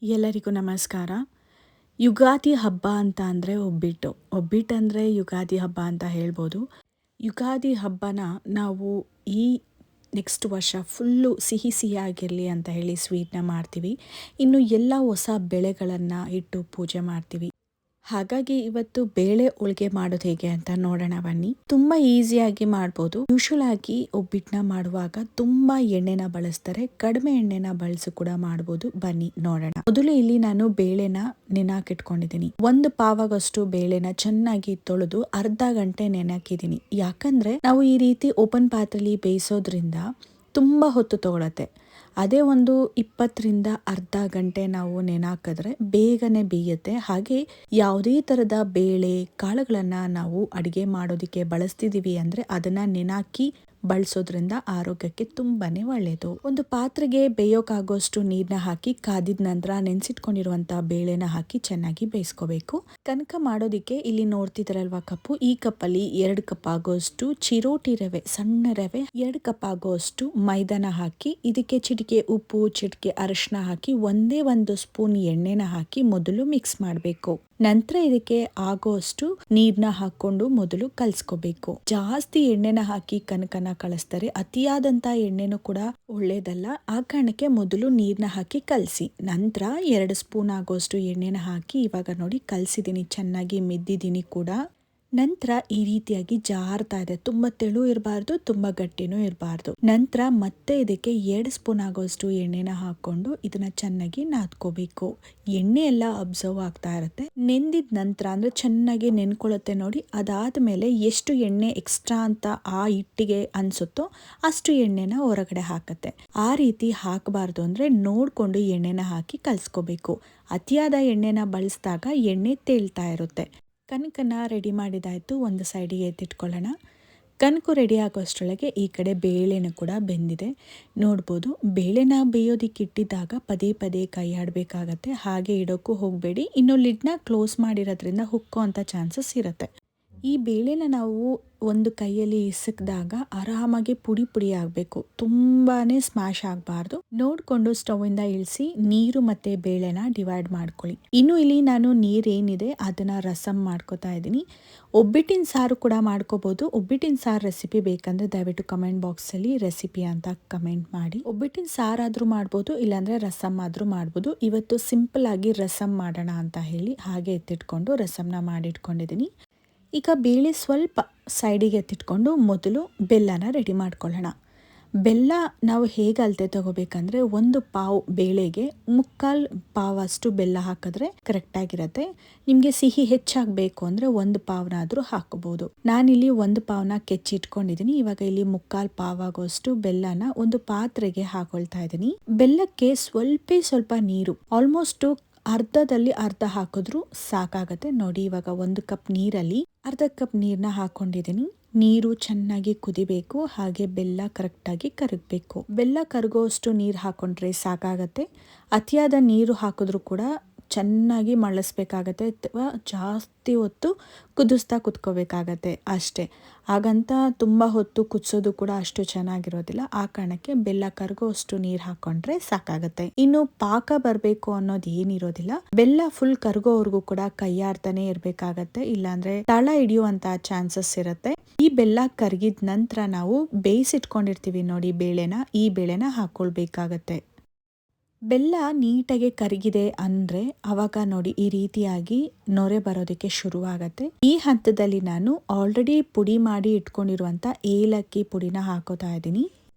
ಎಲ್ಲರಿಗೂ ನಮಸ್ಕಾರ. ಯುಗಾದಿ ಹಬ್ಬ ಅಂತ ಅಂದರೆ ಒಬ್ಬಿಟ್ಟಂದರೆ ಯುಗಾದಿ ಹಬ್ಬ ಅಂತ ಹೇಳ್ಬೋದು. ಯುಗಾದಿ ಹಬ್ಬನ ನಾವು ಈ ನೆಕ್ಸ್ಟ್ ವರ್ಷ ಫುಲ್ಲು ಸಿಹಿ ಸಿಹಿಯಾಗಿರಲಿ ಅಂತ ಹೇಳಿ ಸ್ವೀಟ್ನ ಮಾಡ್ತೀವಿ. ಇನ್ನು ಎಲ್ಲ ಹೊಸ ಬೆಳೆಗಳನ್ನು ಇಟ್ಟು ಪೂಜೆ ಮಾಡ್ತೀವಿ. ಹಾಗಾಗಿ ಇವತ್ತು ಬೇಳೆ ಹೋಳಿಗೆ ಮಾಡೋದು ಹೇಗೆ ಅಂತ ನೋಡೋಣ ಬನ್ನಿ. ತುಂಬ ಈಸಿಯಾಗಿ ಮಾಡ್ಬೋದು. ಯೂಶುವಲ್ ಆಗಿ ಒಬ್ಬಿಟ್ಟನ್ನ ಮಾಡುವಾಗ ತುಂಬ ಎಣ್ಣೆನ ಬಳಸ್ತಾರೆ, ಕಡಿಮೆ ಎಣ್ಣೆನ ಬಳಸಿ ಕೂಡ ಮಾಡ್ಬೋದು. ಬನ್ನಿ ನೋಡೋಣ. ಮೊದಲು ಇಲ್ಲಿ ನಾನು ಬೇಳೆನ ನೆನಾಕಿಟ್ಕೊಂಡಿದ್ದೀನಿ. ಒಂದು ಪಾವಾಗಷ್ಟು ಬೇಳೆನ ಚೆನ್ನಾಗಿ ತೊಳೆದು ಅರ್ಧ ಗಂಟೆ ನೆನಾಕಿದ್ದೀನಿ. ಯಾಕಂದ್ರೆ ನಾವು ಈ ರೀತಿ ಓಪನ್ ಪಾತ್ರೆಯಲ್ಲಿ ಬೇಯಿಸೋದ್ರಿಂದ ತುಂಬ ಹೊತ್ತು ತಗೊಳತ್ತೆ. ಅದೇ ಒಂದು 20ರಿಂದ ಅರ್ಧ ಗಂಟೆ ನಾವು ನೆನಾಕಿದ್ರೆ ಬೇಗನೆ ಬೇಯುತ್ತೆ. ಹಾಗೆ ಯಾವುದೇ ಥರದ ಬೇಳೆ ಕಾಳುಗಳನ್ನು ನಾವು ಅಡುಗೆ ಮಾಡೋದಕ್ಕೆ ಬಳಸ್ತಿದ್ದೀವಿ ಅಂದರೆ ಅದನ್ನು ನೆನಾಕಿ ಬಳಸೋದ್ರಿಂದ ಆರೋಗ್ಯಕ್ಕೆ ತುಂಬಾನೇ ಒಳ್ಳೆಯದು. ಒಂದು ಪಾತ್ರೆಗೆ ಬೇಯೋಕ್ಕಾಗೋಷ್ಟು ನೀರನ್ನ ಹಾಕಿ ಕಾದಿದ ನಂತರ ನೆನೆಸಿಟ್ಕೊಂಡಿರುವಂಥ ಬೇಳೆನ ಹಾಕಿ ಚೆನ್ನಾಗಿ ಬೇಯಿಸ್ಕೋಬೇಕು. ಕನಕ ಮಾಡೋದಕ್ಕೆ ಇಲ್ಲಿ ನೋಡ್ತಿದ್ರಲ್ವಾ ಕಪ್ಪು, ಈ ಕಪ್ಪಲ್ಲಿ 2 ಕಪ್ ಆಗೋಷ್ಟು ಚಿರೋಟಿ ರವೆ, ಸಣ್ಣ ರವೆ, 2 ಕಪ್ ಆಗೋಷ್ಟು ಮೈದಾನ ಹಾಕಿ ಇದಕ್ಕೆ ಚಿಟಿಕೆ ಉಪ್ಪು, ಚಿಟಿಕೆ ಅರಿಶಿನ ಹಾಕಿ ಒಂದೇ 1 ಸ್ಪೂನ್ ಎಣ್ಣೆನ ಹಾಕಿ ಮೊದಲು ಮಿಕ್ಸ್ ಮಾಡಬೇಕು. ನಂತರ ಇದಕ್ಕೆ ಆಗೋಷ್ಟು ನೀರ್ನ ಹಾಕೊಂಡು ಮೊದಲು ಕಲ್ಸ್ಕೋಬೇಕು. ಜಾಸ್ತಿ ಎಣ್ಣೆನ ಹಾಕಿ ಕನಕನ ಕಳಿಸ್ತಾರೆ, ಅತಿಯಾದಂತ ಎಣ್ಣೆನೂ ಕೂಡ ಒಳ್ಳೇದಲ್ಲ. ಆ ಕಾರಣಕ್ಕೆ ಮೊದಲು ನೀರ್ನ ಹಾಕಿ ಕಲಸಿ ನಂತರ 2 ಸ್ಪೂನ್ ಆಗೋಷ್ಟು ಎಣ್ಣೆನ ಹಾಕಿ ಇವಾಗ ನೋಡಿ ಕಲ್ಸಿದೀನಿ, ಚೆನ್ನಾಗಿ ಮಿದ್ದಿದ್ದೀನಿ ಕೂಡ. ನಂತರ ಈ ರೀತಿಯಾಗಿ ಜಾರ್ತಾ ಇದೆ, ತುಂಬಾ ತೆಳು ಇರಬಾರ್ದು, ತುಂಬಾ ಗಟ್ಟಿನೂ ಇರಬಾರ್ದು. ನಂತರ ಮತ್ತೆ ಇದಕ್ಕೆ 2 ಸ್ಪೂನ್ ಆಗೋಷ್ಟು ಎಣ್ಣೆನ ಹಾಕೊಂಡು ಇದನ್ನ ಚೆನ್ನಾಗಿ ನಾದ್ಕೋಬೇಕು. ಎಣ್ಣೆ ಎಲ್ಲ ಅಬ್ಸರ್ವ್ ಆಗ್ತಾ ಇರುತ್ತೆ. ನೆಂದಿದ ನಂತರ ಅಂದ್ರೆ ಚೆನ್ನಾಗಿ ನೆನ್ಕೊಳ್ಳುತ್ತೆ ನೋಡಿ. ಅದಾದ್ಮೇಲೆ ಎಷ್ಟು ಎಣ್ಣೆ ಎಕ್ಸ್ಟ್ರಾ ಅಂತ ಆ ಹಿಟ್ಟಿಗೆ ಅನ್ಸುತ್ತೋ ಅಷ್ಟು ಎಣ್ಣೆನ ಹೊರಗಡೆ ಹಾಕತ್ತೆ. ಆ ರೀತಿ ಹಾಕಬಾರ್ದು, ಅಂದ್ರೆ ನೋಡ್ಕೊಂಡು ಎಣ್ಣೆನ ಹಾಕಿ ಕಲ್ಸ್ಕೋಬೇಕು. ಅತಿಯಾದ ಎಣ್ಣೆನ ಬಳಸಿದಾಗ ಎಣ್ಣೆ ತೇಳ್ತಾ ಇರುತ್ತೆ. ಕನಕನ ರೆಡಿ ಮಾಡಿದಾಯ್ತು, ಒಂದು ಸೈಡಿಗೆ ಎತ್ತಿಟ್ಕೊಳ್ಳೋಣ. ಕನಕು ರೆಡಿ ಆಗೋಷ್ಟರೊಳಗೆ ಈ ಕಡೆ ಬೇಳೆನೂ ಕೂಡ ಬೆಂದಿದೆ. ನೋಡ್ಬೋದು, ಬೇಳೆನ ಬೇಯೋದಿಕ್ಕೆ ಇಟ್ಟಿದ್ದಾಗ ಪದೇ ಪದೇ ಕೈ ಆಡಬೇಕಾಗತ್ತೆ, ಹಾಗೆ ಇಡೋಕ್ಕೂ ಹೋಗಬೇಡಿ. ಇನ್ನು ಲಿಡ್ನ ಕ್ಲೋಸ್ ಮಾಡಿರೋದ್ರಿಂದ ಹುಕ್ಕೋ ಅಂತ ಚಾನ್ಸಸ್ ಇರುತ್ತೆ. ಈ ಬೇಳೆನ ನಾವು ಒಂದು ಕೈಯಲ್ಲಿ ಇಸಕ್ದಾಗ ಆರಾಮಾಗಿ ಪುಡಿ ಪುಡಿ ಆಗಬೇಕು, ತುಂಬಾನೇ ಸ್ಮ್ಯಾಶ್ ಆಗಬಾರ್ದು. ನೋಡಿಕೊಂಡು ಸ್ಟವ್ ಇಂದ ಇಳಿಸಿ ನೀರು ಮತ್ತೆ ಬೇಳೆನ ಡಿವೈಡ್ ಮಾಡ್ಕೊಳ್ಳಿ. ಇನ್ನು ಇಲ್ಲಿ ನಾನು ನೀರೇನಿದೆ ಅದನ್ನ ರಸಮ್ ಮಾಡ್ಕೋತಾ ಇದ್ದೀನಿ. ಒಬ್ಬಿಟ್ಟಿನ ಸಾರು ಕೂಡ ಮಾಡ್ಕೋಬಹುದು. ಒಬ್ಬಿಟ್ಟಿನ ಸಾರು ರೆಸಿಪಿ ಬೇಕಂದ್ರೆ ದಯವಿಟ್ಟು ಕಮೆಂಟ್ ಬಾಕ್ಸ್ ಅಲ್ಲಿ ರೆಸಿಪಿ ಅಂತ ಕಮೆಂಟ್ ಮಾಡಿ. ಒಬ್ಬಿಟ್ಟಿನ ಸಾರಾದ್ರೂ ಮಾಡ್ಬೋದು, ಇಲ್ಲಾಂದ್ರೆ ರಸಮ್ ಆದ್ರೂ ಮಾಡ್ಬೋದು. ಇವತ್ತು ಸಿಂಪಲ್ ಆಗಿ ರಸಮ್ ಮಾಡೋಣ ಅಂತ ಹೇಳಿ ಹಾಗೆ ಎತ್ತಿಟ್ಕೊಂಡು ರಸಮ್ನ ಮಾಡಿಟ್ಕೊಂಡಿದ್ದೀನಿ. ಈಗ ಬೇಳೆ ಸ್ವಲ್ಪ ಸೈಡಿಗೆ ಎತ್ತಿಟ್ಕೊಂಡು ಮೊದಲು ಬೆಲ್ಲನ ರೆಡಿ ಮಾಡ್ಕೊಳ್ಳೋಣ. ಬೆಲ್ಲ ನಾವು ಹೇಗೆ ಅಳತೆ ತಗೋಬೇಕಂದ್ರೆ 1 ಪಾವ್ ಬೇಳೆಗೆ 3/4 ಪಾವಷ್ಟು ಬೆಲ್ಲ ಹಾಕಿದ್ರೆ ಕರೆಕ್ಟ್ ಆಗಿರತ್ತೆ. ನಿಮಗೆ ಸಿಹಿ ಹೆಚ್ಚಾಗಬೇಕು ಅಂದ್ರೆ 1 ಪಾವ್ನಾದ್ರೂ ಹಾಕೋಬಹುದು. ನಾನಿಲ್ಲಿ 1 ಪಾವ್ನ ಕೆಚ್ಚಿಟ್ಕೊಂಡಿದ್ದೀನಿ. ಇವಾಗ ಇಲ್ಲಿ 3/4 ಪಾವ್ ಆಗೋಷ್ಟು ಬೆಲ್ಲನ ಒಂದು ಪಾತ್ರೆಗೆ ಹಾಕೊಳ್ತಾ ಇದ್ದೀನಿ. ಬೆಲ್ಲಕ್ಕೆ ಸ್ವಲ್ಪ ನೀರು, ಆಲ್ಮೋಸ್ಟ್ ಅರ್ಧದಲ್ಲಿ ಅರ್ಧ ಹಾಕಿದ್ರು ಸಾಕಾಗತ್ತೆ. ನೋಡಿ, ಇವಾಗ 1 ಕಪ್ ನೀರಲ್ಲಿ ಅರ್ಧ ಕಪ್ ನೀರನ್ನ ಹಾಕೊಂಡಿದ್ದೀನಿ. ನೀರು ಚೆನ್ನಾಗಿ ಕುದಿಬೇಕು, ಹಾಗೆ ಬೆಲ್ಲ ಕರೆಕ್ಟಾಗಿ ಕರಗಬೇಕು. ಬೆಲ್ಲ ಕರಗೋಷ್ಟು ನೀರು ಹಾಕೊಂಡ್ರೆ ಸಾಕಾಗತ್ತೆ. ಅತಿಯಾದ ನೀರು ಹಾಕಿದ್ರು ಕೂಡ ಚೆನ್ನಾಗಿ ಮಳಸ್ಬೇಕಾಗತ್ತೆ, ಅಥವಾ ಜಾಸ್ತಿ ಹೊತ್ತು ಕುದಿಸ್ಕೋಬೇಕಾಗತ್ತೆ ಅಷ್ಟೇ. ಹಾಗಂತ ತುಂಬ ಹೊತ್ತು ಕುದಿಸೋದು ಕೂಡ ಅಷ್ಟು ಚೆನ್ನಾಗಿರೋದಿಲ್ಲ. ಆ ಕಾರಣಕ್ಕೆ ಬೆಲ್ಲ ಕರಗೋಷ್ಟು ನೀರು ಹಾಕೊಂಡ್ರೆ ಸಾಕಾಗತ್ತೆ. ಇನ್ನು ಪಾಕ ಬರಬೇಕು ಅನ್ನೋದು ಏನಿರೋದಿಲ್ಲ. ಬೆಲ್ಲ ಫುಲ್ ಕರಗೋವರೆಗೂ ಕೂಡ ಕೈಯಾಡ್ತಾನೆ ಇರ್ಬೇಕಾಗತ್ತೆ, ಇಲ್ಲಾಂದ್ರೆ ತಳ ಹಿಡಿಯುವಂತ ಚಾನ್ಸಸ್ ಇರುತ್ತೆ. ಈ ಬೆಲ್ಲ ಕರಗಿದ ನಂತರ ನಾವು ಬೇಯಿಸಿಟ್ಕೊಂಡಿರ್ತೀವಿ ನೋಡಿ ಬೇಳೆನ, ಈ ಬೇಳೆನ ಹಾಕೊಳ್ಬೇಕಾಗತ್ತೆ. ಬೆಲ್ಲ ನೀಟಾಗಿ ಕರಗಿದೆ ಅಂದ್ರೆ ಅವಾಗ ನೋಡಿ ಈ ರೀತಿಯಾಗಿ ನೊರೆ ಬರೋದಕ್ಕೆ ಶುರುವಾಗತ್ತೆ. ಈ ಹಂತದಲ್ಲಿ ನಾನು ಆಲ್ರೆಡಿ ಪುಡಿ ಮಾಡಿ ಇಟ್ಕೊಂಡಿರುವಂತ ಏಲಕ್ಕಿ ಪುಡಿನ ಹಾಕೋತಾ ಇದ್ದೀನಿ.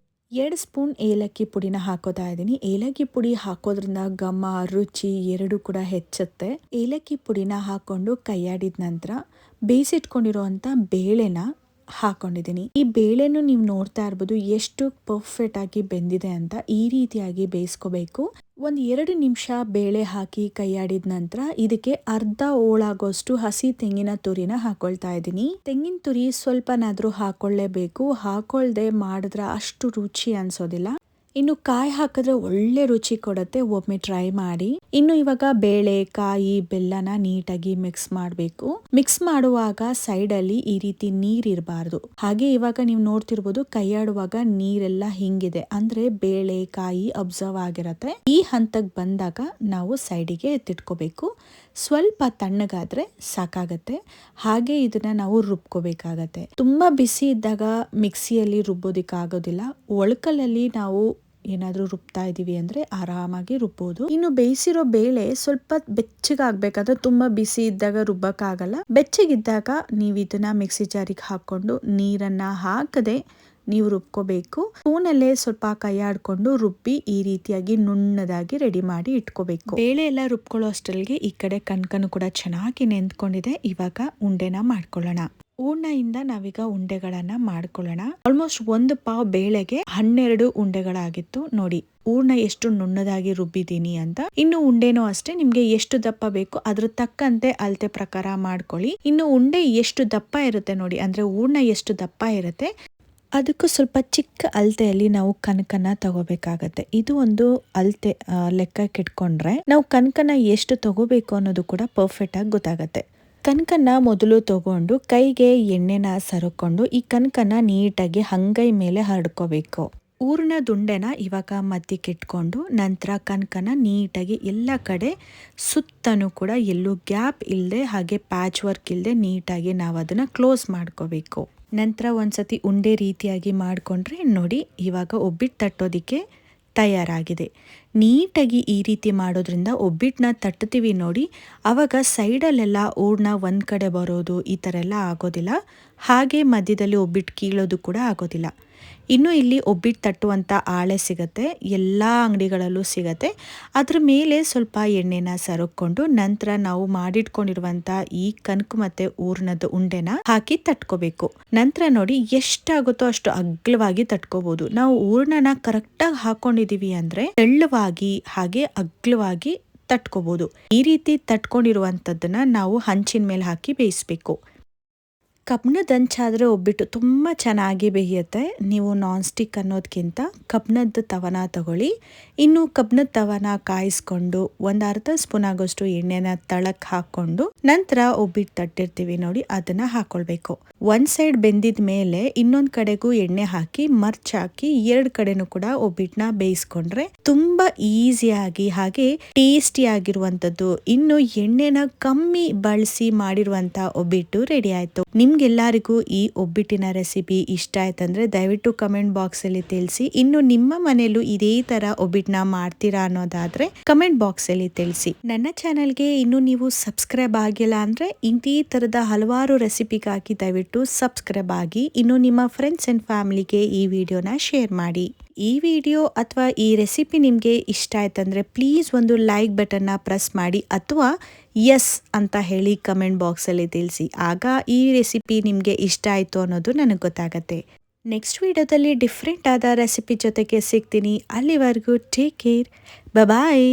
2 ಸ್ಪೂನ್ ಏಲಕ್ಕಿ ಪುಡಿನ ಹಾಕೋತಾ ಇದ್ದೀನಿ. ಏಲಕ್ಕಿ ಪುಡಿ ಹಾಕೋದ್ರಿಂದ ಘಮ, ರುಚಿ ಎರಡು ಕೂಡ ಹೆಚ್ಚುತ್ತೆ. ಏಲಕ್ಕಿ ಪುಡಿನ ಹಾಕೊಂಡು ಕೈಯಾಡಿದ ನಂತರ ಬೇಯಿಸಿಟ್ಕೊಂಡಿರುವಂತ ಬೇಳೆನ ಹಾಕೊಂಡಿದ್ದೀನಿ. ಈ ಬೇಳೆನು ನೀವು ನೋಡ್ತಾ ಇರ್ಬೋದು ಎಷ್ಟು ಪರ್ಫೆಕ್ಟ್ ಆಗಿ ಬೆಂದಿದೆ ಅಂತ. ಈ ರೀತಿಯಾಗಿ ಬೇಯಿಸ್ಕೋಬೇಕು. 1-2 ನಿಮಿಷ ಬೇಳೆ ಹಾಕಿ ಕೈಯಾಡಿದ ನಂತರ ಇದಕ್ಕೆ ಅರ್ಧ ಹೋಳಾಗೋಷ್ಟು ಹಸಿ ತೆಂಗಿನ ತುರಿನ ಹಾಕೊಳ್ತಾ ಇದ್ದೀನಿ. ತೆಂಗಿನ ತುರಿ ಸ್ವಲ್ಪನಾದ್ರೂ ಹಾಕೊಳ್ಳೇಬೇಕು, ಹಾಕೊಳ್ದೆ ಮಾಡಿದ್ರೆ ಅಷ್ಟು ರುಚಿ ಅನ್ಸೋದಿಲ್ಲ. ಇನ್ನು ಕಾಯಿ ಹಾಕಿದ್ರೆ ಒಳ್ಳೆ ರುಚಿ ಕೊಡುತ್ತೆ, ಒಮ್ಮೆ ಟ್ರೈ ಮಾಡಿ. ಇನ್ನು ಇವಾಗ ಬೇಳೆ, ಕಾಯಿ, ಬೆಲ್ಲನ ನೀಟಾಗಿ ಮಿಕ್ಸ್ ಮಾಡಬೇಕು. ಮಿಕ್ಸ್ ಮಾಡುವಾಗ ಸೈಡ್ ಅಲ್ಲಿ ಈ ರೀತಿ ನೀರ್ ಇರಬಾರ್ದು. ಹಾಗೆ ಇವಾಗ ನೀವು ನೋಡ್ತಿರ್ಬೋದು, ಕೈಯಾಡುವಾಗ ನೀರೆಲ್ಲ ಹಿಂಗಿದೆ ಅಂದ್ರೆ ಬೇಳೆ ಕಾಯಿ ಅಬ್ಸರ್ವ್ ಆಗಿರತ್ತೆ. ಈ ಹಂತಕ್ಕೆ ಬಂದಾಗ ನಾವು ಸೈಡಿಗೆ ಎತ್ತಿಟ್ಕೋಬೇಕು. ಸ್ವಲ್ಪ ತಣ್ಣಗಾದ್ರೆ ಸಾಕಾಗತ್ತೆ. ಹಾಗೆ ಇದನ್ನ ನಾವು ರುಬ್ಕೋಬೇಕಾಗತ್ತೆ. ತುಂಬಾ ಬಿಸಿ ಇದ್ದಾಗ ಮಿಕ್ಸಿಯಲ್ಲಿ ರುಬ್ಬೋದಿಕ್ಕಾಗೋದಿಲ್ಲ. ಒಳಕಲ್ಲಲ್ಲಿ ನಾವು ಏನಾದ್ರೂ ರುಬ್ತಾ ಇದೀವಿ ಅಂದ್ರೆ ಆರಾಮಾಗಿ ರುಬ್ಬೋದು. ಇನ್ನು ಬೇಯಿಸಿರೋ ಬೇಳೆ ಸ್ವಲ್ಪ ಬೆಚ್ಚಗಾಗ್ಬೇಕಾದ್ರೆ, ತುಂಬಾ ಬಿಸಿ ಇದ್ದಾಗ ರುಬ್ಬಕ್ಕಾಗಲ್ಲ. ಬೆಚ್ಚಗಿದ್ದಾಗ ನೀವು ಇದನ್ನ ಮಿಕ್ಸಿ ಜಾರಿಗೆ ಹಾಕೊಂಡು ನೀರನ್ನ ಹಾಕದೆ ನೀವು ರುಬ್ಕೋಬೇಕು. ಸ್ಪೂನಲ್ಲೇ ಸ್ವಲ್ಪ ಕೈಯಾಡ್ಕೊಂಡು ರುಬ್ಬಿ ಈ ರೀತಿಯಾಗಿ ನುಣ್ಣದಾಗಿ ರೆಡಿ ಮಾಡಿ ಇಟ್ಕೋಬೇಕು. ಬೇಳೆ ಎಲ್ಲ ರುಬ್ಕೊಳ್ಳೋ ಅಷ್ಟರಲ್ಲಿ ಈ ಕಡೆ ಕಣ್ಕನು ಕೂಡ ಚೆನ್ನಾಗಿ ನೆಂದ್ಕೊಂಡಿದೆ. ಇವಾಗ ಉಂಡೆನ ಮಾಡ್ಕೊಳ್ಳೋಣ. ಹೂರ್ಣದಿಂದ ನಾವೀಗ ಉಂಡೆಗಳನ್ನ ಮಾಡ್ಕೊಳ್ಳೋಣ. ಆಲ್ಮೋಸ್ಟ್ 1 ಪಾವ್ ಬೇಳೆಗೆ 12 ಉಂಡೆಗಳಾಗಿತ್ತು ನೋಡಿ. ಹೂರ್ಣ ಎಷ್ಟು ನುಣ್ಣದಾಗಿ ರುಬ್ಬಿದೀನಿ ಅಂತ. ಇನ್ನು ಉಂಡೆನೂ ಅಷ್ಟೇ, ನಿಮ್ಗೆ ಎಷ್ಟು ದಪ್ಪ ಬೇಕು ಅದ್ರ ತಕ್ಕಂತೆ ಅಳತೆ ಪ್ರಕಾರ ಮಾಡ್ಕೊಳ್ಳಿ. ಇನ್ನು ಉಂಡೆ ಎಷ್ಟು ದಪ್ಪ ಇರುತ್ತೆ ನೋಡಿ, ಅಂದ್ರೆ ಹೂರ್ಣ ಎಷ್ಟು ದಪ್ಪ ಇರುತ್ತೆ ಅದಕ್ಕೂ ಸ್ವಲ್ಪ ಚಿಕ್ಕ ಅಳತೆಯಲ್ಲಿ ನಾವು ಕನಕನ ತಗೋಬೇಕಾಗತ್ತೆ. ಇದು ಒಂದು ಅಳತೆ ಲೆಕ್ಕಕ್ಕೆ ಇಟ್ಕೊಂಡ್ರೆ ನಾವು ಕನಕನ ಎಷ್ಟು ತಗೋಬೇಕು ಅನ್ನೋದು ಕೂಡ ಪರ್ಫೆಕ್ಟ್ ಆಗಿ ಗೊತ್ತಾಗತ್ತೆ. ಕನಕನ್ನ ಮೊದಲು ತಗೊಂಡು ಕೈಗೆ ಎಣ್ಣೆನ ಸರಕೊಂಡು ಈ ಕನಕನ ನೀಟಾಗಿ ಹಂಗೈ ಮೇಲೆ ಹರಡ್ಕೋಬೇಕು. ಹೂರ್ಣದುಂಡೆನ ಇವಾಗ ಮಧ್ಯಕ್ಕೆ ಇಟ್ಕೊಂಡು ನಂತರ ಕನಕನ ನೀಟಾಗಿ ಎಲ್ಲ ಕಡೆ ಸುತ್ತನೂ ಕೂಡ ಎಲ್ಲೂ ಗ್ಯಾಪ್ ಇಲ್ಲದೆ ಹಾಗೆ ಪ್ಯಾಚ್ ವರ್ಕ್ ಇಲ್ಲದೆ ನೀಟಾಗಿ ನಾವು ಅದನ್ನ ಕ್ಲೋಸ್ ಮಾಡ್ಕೋಬೇಕು. ನಂತರ ಒಂದ್ಸತಿ ಉಂಡೆ ರೀತಿಯಾಗಿ ಮಾಡಿಕೊಂಡ್ರೆ ನೋಡಿ, ಇವಾಗ ಒಬ್ಬಿಟ್ಟು ತಟ್ಟೋದಿಕ್ಕೆ ತಯಾರಾಗಿದೆ. ನೀಟಾಗಿ ಈ ರೀತಿ ಮಾಡೋದ್ರಿಂದ ಒಬ್ಬಿಟ್ಟನ್ನ ತಟ್ಟುತ್ತೀವಿ ನೋಡಿ, ಆವಾಗ ಸೈಡಲ್ಲೆಲ್ಲ ಹೂರ್ಣ ಒಂದು ಕಡೆ ಬರೋದು ಈ ಥರ ಎಲ್ಲ ಆಗೋದಿಲ್ಲ. ಹಾಗೆ ಮಧ್ಯದಲ್ಲಿ ಒಬ್ಬಿಟ್ಟು ಕೀಳೋದು ಕೂಡ ಆಗೋದಿಲ್ಲ. ಇನ್ನು ಇಲ್ಲಿ ಒಬ್ಬಿಟ್ಟು ತಟ್ಟುವಂಥ ಆಳೆ ಸಿಗತ್ತೆ, ಎಲ್ಲ ಅಂಗಡಿಗಳಲ್ಲೂ ಸಿಗತ್ತೆ. ಅದ್ರ ಮೇಲೆ ಸ್ವಲ್ಪ ಎಣ್ಣೆನ ಸರಕೊಂಡು ನಂತರ ನಾವು ಮಾಡಿಟ್ಕೊಂಡಿರುವಂಥ ಈ ಕನಕು ಮತ್ತೆ ಹೂರ್ಣದ ಉಂಡೆನ ಹಾಕಿ ತಟ್ಕೋಬೇಕು. ನಂತರ ನೋಡಿ ಎಷ್ಟಾಗುತ್ತೋ ಅಷ್ಟು ಅಗ್ಲವಾಗಿ ತಟ್ಕೋಬಹುದು. ನಾವು ಹೂರ್ಣನ ಕರೆಕ್ಟಾಗಿ ಹಾಕೊಂಡಿದೀವಿ ಅಂದ್ರೆ ತೆಳ್ಳವಾಗಿ ಹಾಗೆ ಅಗ್ಲವಾಗಿ ತಟ್ಕೋಬಹುದು. ಈ ರೀತಿ ತಟ್ಕೊಂಡಿರುವಂಥದ್ದನ್ನ ನಾವು ಹಂಚಿನ ಮೇಲೆ ಹಾಕಿ ಬೇಯಿಸ್ಬೇಕು. ಕಬ್ಬಿಣದ ಹಂಚಾದ್ರೆ ಒಬ್ಬಿಟ್ಟು ತುಂಬ ಚೆನ್ನಾಗಿ ಬೇಯುತ್ತೆ. ನೀವು ನಾನ್ ಸ್ಟಿಕ್ ಅನ್ನೋದಕ್ಕಿಂತ ಕಬ್ಬಿಣದ ತವನ ತಗೊಳ್ಳಿ. ಇನ್ನು ಕಬ್ಬಿಣದ ತವನ ಕಾಯಿಸ್ಕೊಂಡು ಒಂದು ಅರ್ಧ ಸ್ಪೂನ್ ಆಗೋಷ್ಟು ಎಣ್ಣೆನ ತಳಕ್ಕೆ ಹಾಕೊಂಡು ನಂತರ ಒಬ್ಬಿಟ್ಟು ತಟ್ಟಿರ್ತೀವಿ ನೋಡಿ ಅದನ್ನ ಹಾಕೊಳ್ಬೇಕು. ಒಂದ್ ಸೈಡ್ ಬೆಂದಿದ ಮೇಲೆ ಇನ್ನೊಂದ್ ಕಡೆಗೂ ಎಣ್ಣೆ ಹಾಕಿ ಮರ್ಚ್ ಹಾಕಿ 2 ಕಡೆನೂ ಕೂಡ ಒಬ್ಬಿಟ್ಟನ್ನ ಬೇಯಿಸ್ಕೊಂಡ್ರೆ ತುಂಬಾ ಈಸಿಯಾಗಿ ಹಾಗೆ ಟೇಸ್ಟಿ ಆಗಿರುವಂತದ್ದು, ಇನ್ನು ಎಣ್ಣೆನ ಕಮ್ಮಿ ಬಳಸಿ ಮಾಡಿರುವಂತ ಒಬ್ಬಿಟ್ಟು ರೆಡಿ ಆಯ್ತು. ನಿಮ್ಗೆಲ್ಲರಿಗೂ ಈ ಒಬ್ಬಿಟ್ಟಿನ ರೆಸಿಪಿ ಇಷ್ಟ ಆಯ್ತಂದ್ರೆ ದಯವಿಟ್ಟು ಕಮೆಂಟ್ ಬಾಕ್ಸ್ ಅಲ್ಲಿ ತಿಳಿಸಿ. ಇನ್ನು ನಿಮ್ಮ ಮನೆಯಲ್ಲೂ ಇದೇ ತರ ಒಬ್ಬಿಟ್ಟನ್ನ ಮಾಡ್ತೀರಾ ಅನ್ನೋದಾದ್ರೆ ಕಮೆಂಟ್ ಬಾಕ್ಸ್ ಅಲ್ಲಿ ತಿಳಿಸಿ. ನನ್ನ ಚಾನೆಲ್ಗೆ ಇನ್ನು ನೀವು ಸಬ್ಸ್ಕ್ರೈಬ್ ಆಗಿಲ್ಲ ಅಂದ್ರೆ ಇದೇ ತರದ ಹಲವಾರು ರೆಸಿಪಿಗಾಗಿ ದಯವಿಟ್ಟು ಸಬ್ಸ್ಕ್ರೈಬ್ ಆಗಿ. ಇನ್ನು ನಿಮ್ಮ ಫ್ರೆಂಡ್ಸ್ ಅಂಡ್ ಫ್ಯಾಮಿಲಿಗೆ ಈ ವಿಡಿಯೋನ ಶೇರ್ ಮಾಡಿ. ಈ ವಿಡಿಯೋ ಅಥವಾ ಈ ರೆಸಿಪಿ ನಿಮಗೆ ಇಷ್ಟ ಆಯ್ತಂದ್ರೆ ಪ್ಲೀಸ್ ಒಂದು ಲೈಕ್ ಬಟನ್ನ ಪ್ರೆಸ್ ಮಾಡಿ ಅಥವಾ ಎಸ್ ಅಂತ ಹೇಳಿ ಕಮೆಂಟ್ ಬಾಕ್ಸಲ್ಲಿ ತಿಳಿಸಿ. ಆಗ ಈ ರೆಸಿಪಿ ನಿಮಗೆ ಇಷ್ಟ ಆಯಿತು ಅನ್ನೋದು ನನಗೆ ಗೊತ್ತಾಗತ್ತೆ. ನೆಕ್ಸ್ಟ್ ವಿಡಿಯೋದಲ್ಲಿ ಡಿಫ್ರೆಂಟ್ ಆದ ರೆಸಿಪಿ ಜೊತೆಗೆ ಸಿಗ್ತೀನಿ. ಅಲ್ಲಿವರೆಗೂ ಟೇಕ್ ಕೇರ್, ಬಾಯ್.